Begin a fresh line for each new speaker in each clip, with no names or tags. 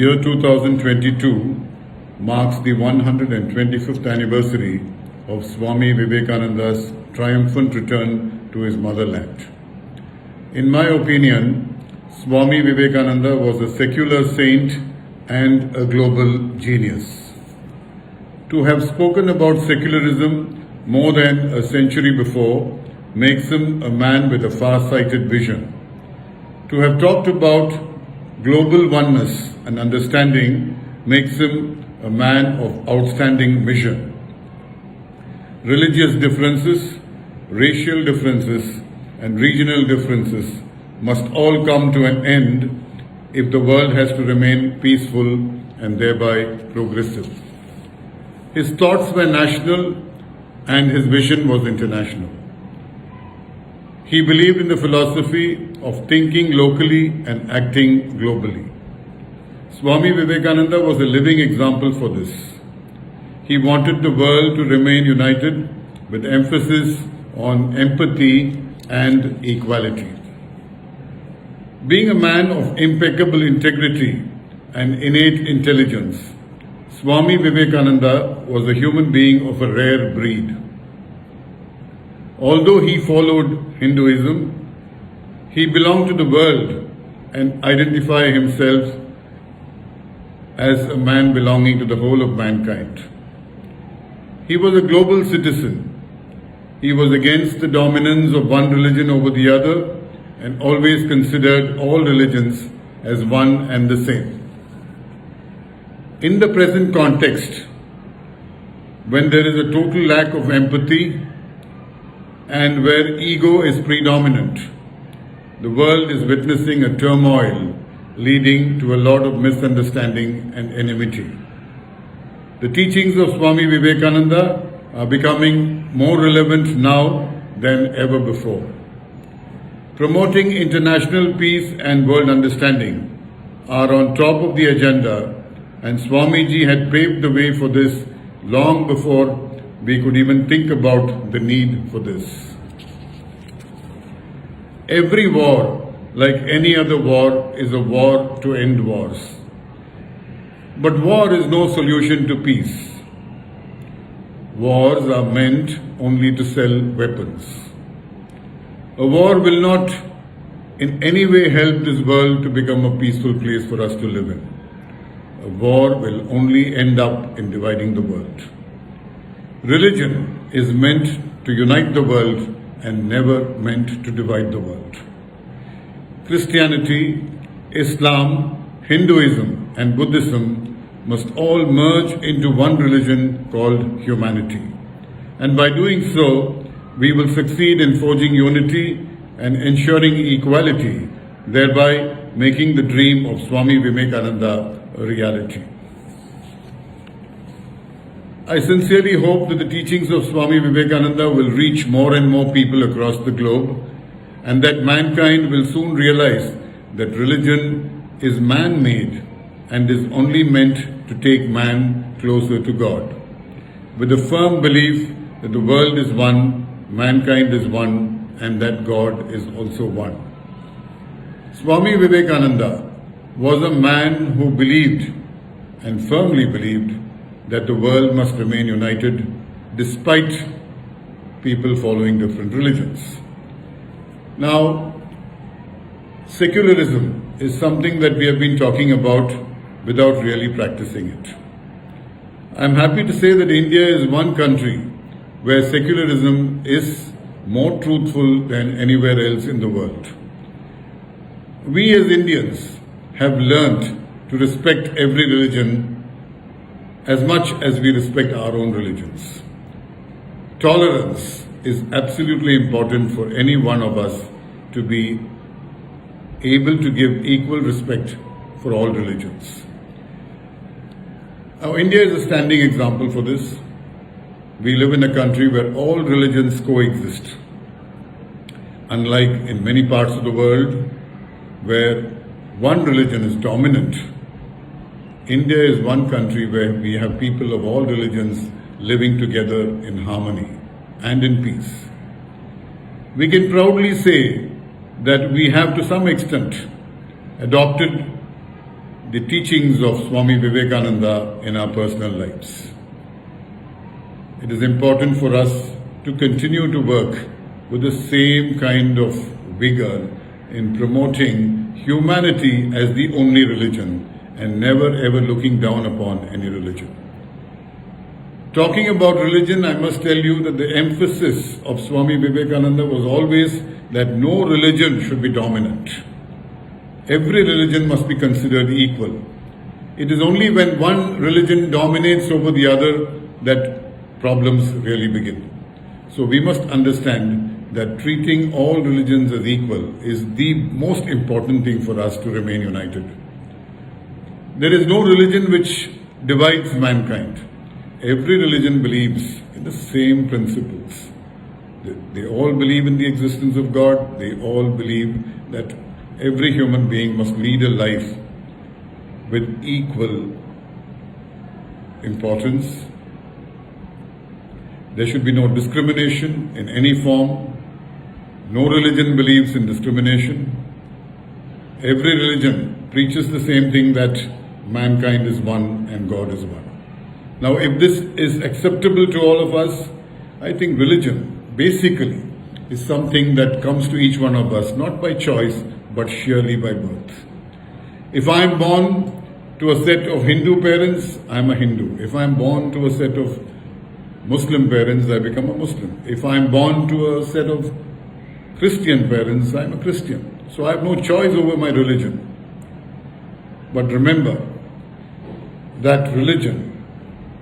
year 2022 marks the 125th anniversary of Swami Vivekananda's triumphant return to his motherland. In my opinion, Swami Vivekananda was a secular saint and a global genius. To have spoken about secularism more than a century before makes him a man with a far-sighted vision. To have talked about global oneness and understanding makes him a man of outstanding mission. Religious differences, racial differences, and regional differences must all come to an end if the world has to remain peaceful and thereby progressive. His thoughts were national and his vision was international. He believed in the philosophy of thinking locally and acting globally. Swami Vivekananda was a living example for this. He wanted the world to remain united with emphasis on empathy and equality. Being a man of impeccable integrity and innate intelligence, Swami Vivekananda was a human being of a rare breed. Although he followed Hinduism, he belonged to the world and identified himself as a man belonging to the whole of mankind. He was a global citizen. He was against the dominance of one religion over the other and always considered all religions as one and the same. In the present context, when there is a total lack of empathy and where ego is predominant, the world is witnessing a turmoil leading to a lot of misunderstanding and enmity. The teachings of Swami Vivekananda are becoming more relevant now than ever before. Promoting international peace and world understanding are on top of the agenda, and Swamiji had paved the way for this long before we could even think about the need for this. Every war, like any other war, is a war to end wars. But war is no solution to peace. Wars are meant only to sell weapons. A war will not in any way help this world to become a peaceful place for us to live in. A war will only end up in dividing the world. Religion is meant to unite the world and never meant to divide the world. Christianity, Islam, Hinduism and Buddhism must all merge into one religion called humanity. And by doing so, we will succeed in forging unity and ensuring equality, thereby making the dream of Swami Vivekananda a reality. I sincerely hope that the teachings of Swami Vivekananda will reach more and more people across the globe, and that mankind will soon realize that religion is man-made and is only meant to take man closer to God. With a firm belief that the world is one, mankind is one, and that God is also one. Swami Vivekananda was a man who believed and firmly believed that the world must remain united despite people following different religions. Now, secularism is something that we have been talking about without really practicing it. I am happy to say that India is one country where secularism is more truthful than anywhere else in the world. We as Indians have learnt to respect every religion as much as we respect our own religions. Tolerance is absolutely important for any one of us to be able to give equal respect for all religions. Now, India is a standing example for this. We live in a country where all religions coexist. Unlike in many parts of the world where one religion is dominant, India is one country where we have people of all religions living together in harmony and in peace. We can proudly say that we have to some extent adopted the teachings of Swami Vivekananda in our personal lives. It is important for us to continue to work with the same kind of vigor in promoting humanity as the only religion and never ever looking down upon any religion. Talking about religion, I must tell you that the emphasis of Swami Vivekananda was always that no religion should be dominant. Every religion must be considered equal. It is only when one religion dominates over the other that problems really begin. So we must understand that treating all religions as equal is the most important thing for us to remain united. There is no religion which divides mankind. Every religion believes in the same principles. They all believe in the existence of God. They all believe that every human being must lead a life with equal importance. There should be no discrimination in any form. No religion believes in discrimination. Every religion preaches the same thing, that mankind is one and God is one. Now, if this is acceptable to all of us, I think religion basically is something that comes to each one of us, not by choice, but surely by birth. If I am born to a set of Hindu parents, I am a Hindu. If I am born to a set of Muslim parents, I become a Muslim. If I am born to a set of Christian parents, I am a Christian. So I have no choice over my religion. But remember that religion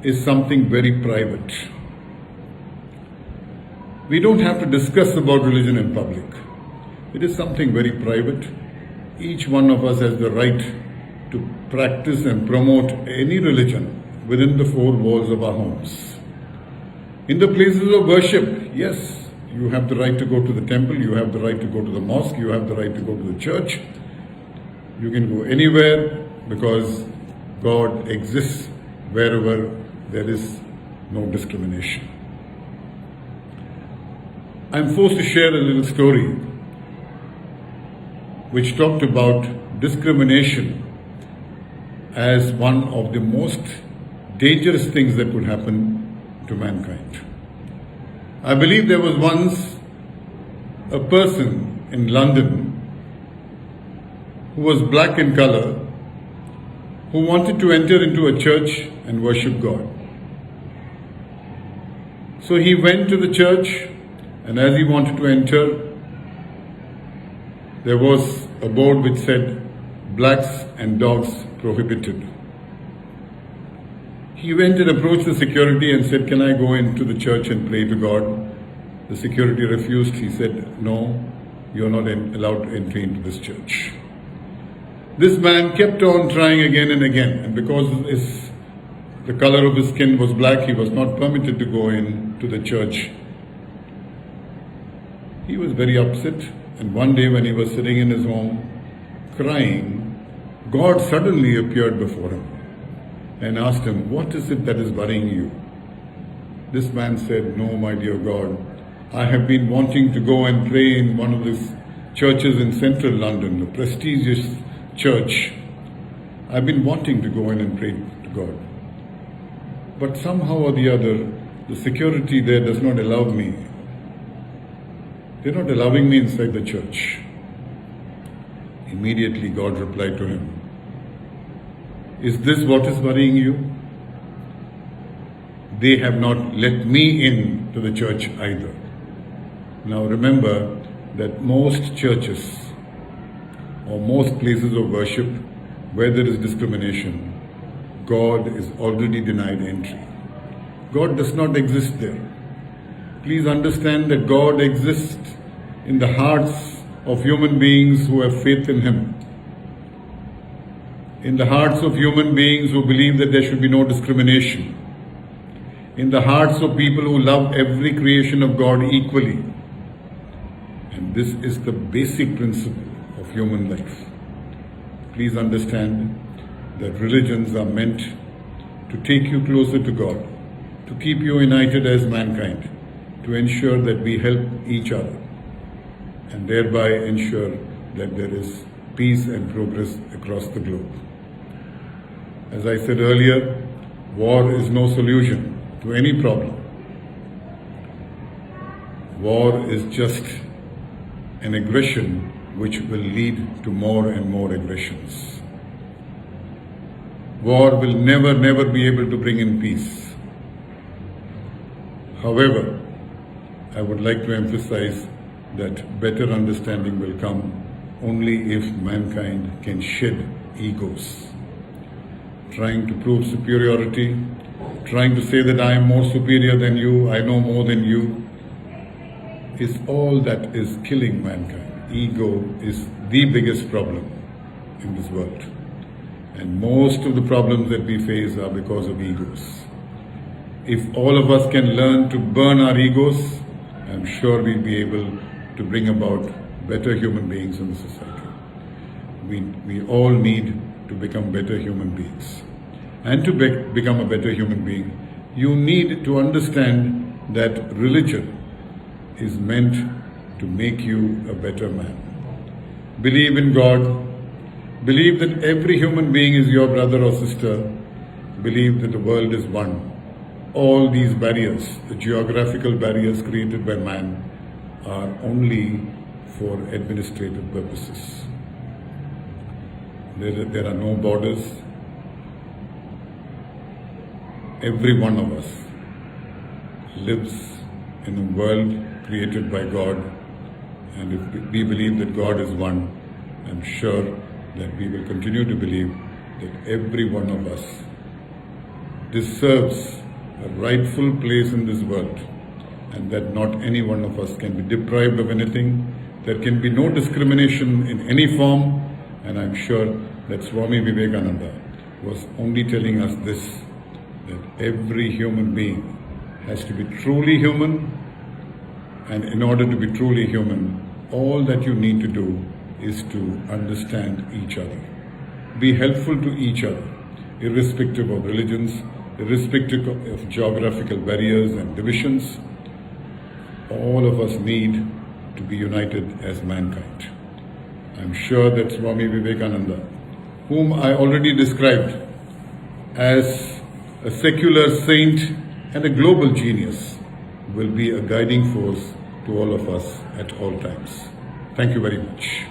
is something very private. We don't have to discuss about religion in public. It is something very private. Each one of us has the right to practice and promote any religion within the four walls of our homes. In the places of worship, yes, you have the right to go to the temple, you have the right to go to the mosque, you have the right to go to the church. You can go anywhere because God exists wherever there is no discrimination. I am forced to share a little story which talked about discrimination as one of the most dangerous things that could happen to mankind. I believe there was once a person in London who was black in color, who wanted to enter into a church and worship God. So he went to the church, and as he wanted to enter, there was a board which said, "Blacks and dogs prohibited." He went and approached the security and said, "Can I go into the church and pray to God?" The security refused. He said, "No, you are not allowed to enter into this church." This man kept on trying again and again, and because the color of his skin was black, he was not permitted to go into the church. He was very upset, and one day when he was sitting in his home crying, God suddenly appeared before him and asked him, "What is it that is worrying you?" This man said, "No, my dear God, I have been wanting to go and pray in one of these churches in central London, a prestigious church. I've been wanting to go in and pray to God. But somehow or the other, the security there does not allow me. They're not allowing me inside the church." Immediately God replied to him, "Is this what is worrying you? They have not let me in to the church either." Now remember that most churches or most places of worship where there is discrimination, God is already denied entry. God does not exist there. Please understand that God exists in the hearts of human beings who have faith in Him. In the hearts of human beings who believe that there should be no discrimination. In the hearts of people who love every creation of God equally. And this is the basic principle of human life. Please understand that religions are meant to take you closer to God, to keep you united as mankind, to ensure that we help each other, and thereby ensure that there is peace and progress across the globe. As I said earlier, war is no solution to any problem. War is just an aggression which will lead to more and more aggressions. War will never be able to bring in peace. However, I would like to emphasize that better understanding will come only if mankind can shed egos. Trying to prove superiority, trying to say that I am more superior than you, I know more than you, is all that is killing mankind. Ego is the biggest problem in this world. And most of the problems that we face are because of egos. If all of us can learn to burn our egos, I'm sure we'll be able to bring about better human beings in the society. We all need to become better human beings. And to become a better human being, you need to understand that religion is meant to make you a better man. Believe in God. Believe that every human being is your brother or sister. Believe that the world is one. All these barriers, the geographical barriers created by man, are only for administrative purposes. There are no borders. Every one of us lives in a world created by God, and if we believe that God is one, I'm sure that we will continue to believe that every one of us deserves a rightful place in this world, and that not any one of us can be deprived of anything. There can be no discrimination in any form, and I'm sure that Swami Vivekananda was only telling us this, that every human being has to be truly human, and in order to be truly human, all that you need to do is to understand each other. Be helpful to each other, irrespective of religions, irrespective of geographical barriers and divisions. All of us need to be united as mankind. I'm sure that Swami Vivekananda, whom I already described as a secular saint and a global genius, will be a guiding force to all of us at all times. Thank you very much.